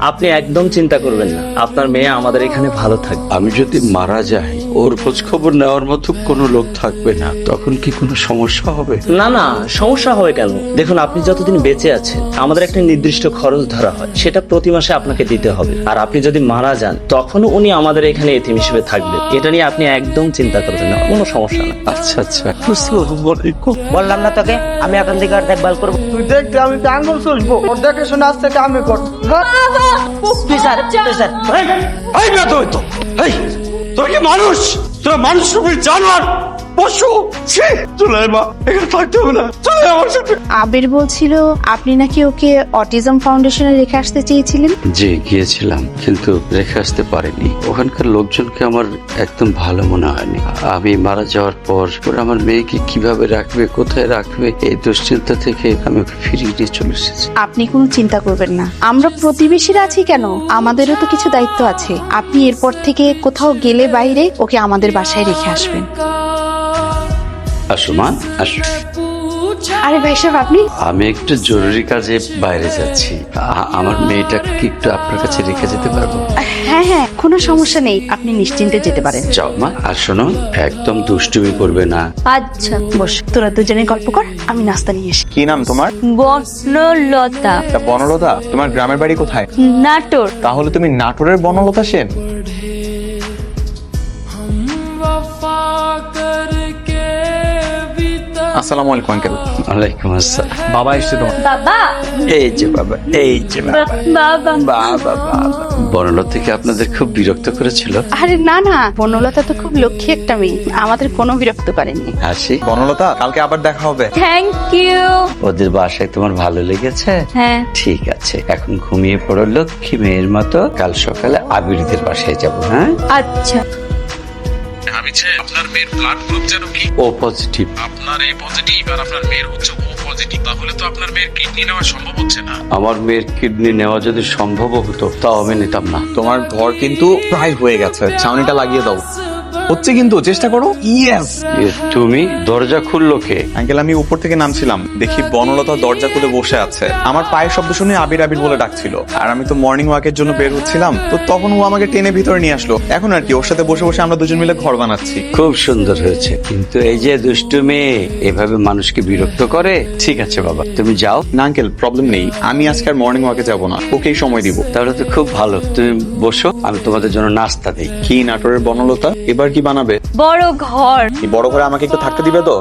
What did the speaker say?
আপনি একদম চিন্তা করবেন না, আপনার মেয়ে আমাদের এখানে ভালো থাকবে। আমি যদি মারা যাই ওর খোঁজ খবর নেওয়ার মতো কোনো লোক থাকবে না, তখন কি কোনো সমস্যা হবে? না না, সমস্যা হবে কেন? দেখুন, আপনি যতদিন বেঁচে আছেন আমাদের একটা নির্দিষ্ট খরচ ধরা হয়, সেটা প্রতি মাসে আপনাকে দিতে হবে। আর আপনি যদি মারা যান তখনও উনি আমাদের এখানে এতিম হিসেবে থাকবে। এটা নিয়ে আপনি একদম চিন্তা করবেন না, কোনো সমস্যা না। আচ্ছা আচ্ছা, আসসালামু আলাইকুম। বললাম না তোকে আমি এখন থেকে আর দেখভাল করবো। তুই দেখতে আমি টাঙ্গল চলবো, ওর দেখে শুনে আজ থেকে আমি করবো। তুই স্যার এই না তুই তো, এই তুই কি মানুষ? তোরা মানুষ রূপী জানোয়ার, পশু। ছি, চলে আয় মা, এখানে থাকতে হবে না, চলে আয় আমার সাথে। আবির বলছিল আপনি নাকি ওকে অটিজম ফাউন্ডেশনে রেখে আসতে চেয়েছিলেন। জি গিয়েছিলাম, কিন্তু রেখে আসতে পারিনি। ওখানকার লোকজনকে আমার একদম ভালো মনে হয়নি। আমি মারা যাওয়ার পর ওরা আমার মেয়েকে কিভাবে রাখবে, কোথায় রাখবে, এই দুশ্চিন্তা থেকে আমি ওকে ফিরিয়ে নিয়ে চলে এসেছি। আপনি কোনো চিন্তা করবেন না, আমরা প্রতিবেশীরা আছি কেন, আমাদেরও তো কিছু দায়িত্ব আছে। আপনি এরপর থেকে কোথাও গেলে বাইরে ওকে আমাদের বাসায় রেখে আসবেন। আসো মা, আসো। আরে ভাই সাহেব আপনি, আমি একটু জরুরি কাজে বাইরে যাচ্ছি। আমার মেয়েটাকে কি একটু আপনার কাছে রেখে যেতে পারবো? হ্যাঁ হ্যাঁ কোনো সমস্যা নেই, আপনি নিশ্চিন্তে যেতে পারেন। যাও মা। আর শোনো, একদম দুষ্টুমি করবে না। আচ্ছা, বস, তোরা দুজনে গল্প কর, আমি নাস্তা নিয়ে আসি। কি নাম তোমার? বনলতা। তা বনলতা, তোমার গ্রামের বাড়ি কোথায়? নাটোর। তাহলে তুমি নাটোরের বনলতা সেন? আসসালামু আলাইকুম আঙ্কেল। ওয়ালাইকুম আসসালাম। বাবা এসছে তোমার? বাবা। এই যে বাবা, এই যে বাবা। বাবা। বাবা বাবা। বনলতা থেকে আপনাদের খুব বিরক্ত করেছিল? আরে না না, বনলতা তো খুব লক্ষ্মী একটা মেয়ে, আমাদের কোনো বিরক্ত করেনি। হাসি। বনলতা, কালকে আবার দেখা হবে। Thank you. ওদের বাসায় তোমার ভালো লেগেছে? হ্যাঁ। ঠিক আছে, এখন ঘুমিয়ে পড়ো লক্ষ্মী মেয়ের মতো। কাল সকালে আবিরদের বাসায় যাবো। হ্যাঁ আচ্ছা। আমি চাই আপনার মেয়ের ব্লাড গ্রুপ যেন কি? ও পজিটিভ। আপনার এ পজিটিভ আর আপনার মেয়ের হচ্ছে ও পজিটিভ, তাহলে তো আপনার মেয়ের কিডনি নেওয়া সম্ভব হচ্ছে না। আমার মেয়ের কিডনি নেওয়া যদি সম্ভব হতো তাও আমি নিতাম না। তোমার ঘর কিন্তু প্রায় হয়ে গেছে, ছাউনিটা লাগিয়ে দাও। হচ্ছে কিন্তু, চেষ্টা করো। ইয়েস। তুমি দরজা খুললো কে? আঙ্কেল, আমি উপর থেকে নামছিলাম, দেখি বনলতা দরজা খুলে বসে আছে। আমার পায়ের শব্দ শুনে আবির আবির বলে ডাকছিল। আর আমি তো মর্নিং ওয়াকের জন্য বের হচ্ছিলাম, তো তখন ও আমাকে টেনে ভিতরে নিয়ে আসলো। এখন আর কি, ওর সাথে বসে বসে আমরা দুজন মিলে ঘর বানাচ্ছি। খুব সুন্দর হয়েছে, কিন্তু এই যে দুষ্টু মেয়ে এভাবে মানুষকে বিরক্ত করে। ঠিক আছে বাবা, তুমি যাও। না আঙ্কেল, প্রবলেম নেই, আমি আজকে আর মর্নিং ওয়াকে যাবো না, ওকেই সময় দিব। তাহলে তো খুব ভালো, তুমি বসো, আমি তোমাদের জন্য নাস্তা দিই। কি নাটোরের বনলতা, এবার কি বানাবে? বড় ঘর। এই বড় ঘরে আমাকে একটু থাকতে দিবে তো?